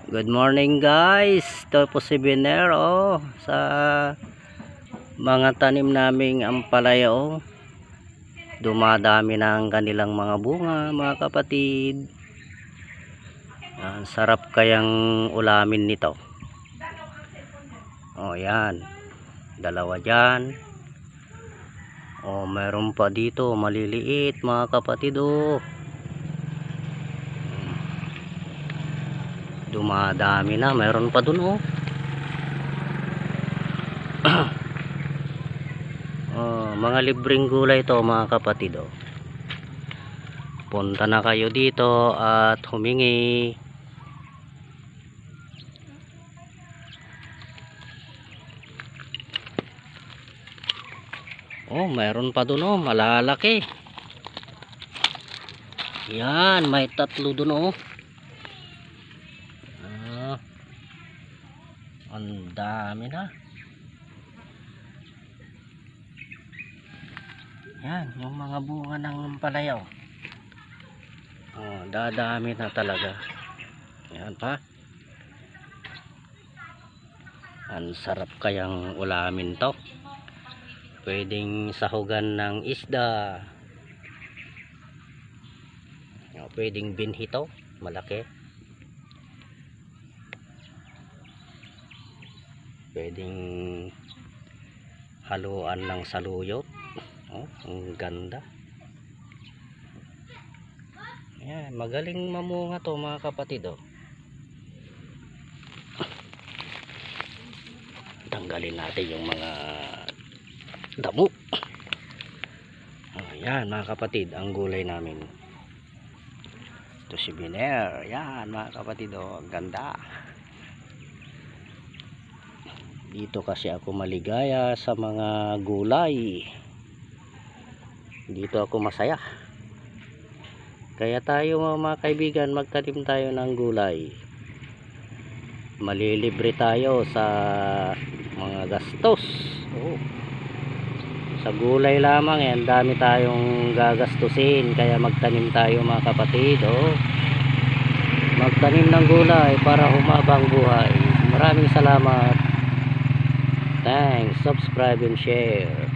Good morning guys. Ito po si Binero sa mga tanim naming ampalaya. Dumadami na ang kanilang mga bunga, mga kapatid. Sarap kayang ulamin nito. Yan. Dalawa dyan. Meron pa dito maliliit, mga kapatid. Dumadami na, meron pa dun. Mga libreng gulay ito, mga kapatid. Punta na kayo dito at humingi. Meron pa dun, malalaki. Yan, may tatlo dun. Ang dami na. Yan, yung mga bunga ng palayaw. Dadami na talaga. Yan pa. Ang sarap kayang ulamin to. Pwedeng sahugan ng isda. Pwedeng binhi to, malaki. Pwedeng haluan ng saluyot. Ang ganda. Yan, magaling mamunga to, mga kapatid. Tanggalin natin yung mga damo. Yan, mga kapatid, ang gulay namin. Ito si Biner. Yan, mga kapatid, ang ganda. Dito kasi ako maligaya sa mga gulay. Dito ako masaya. Kaya tayo, mga kaibigan, magtanim tayo ng gulay. Malilibre tayo sa mga gastos. Sa gulay lamang yan, dami tayong gagastusin. Kaya magtanim tayo, mga kapatid. Magtanim ng gulay para humabang buhay. Maraming salamat. Thanks, subscribe and share.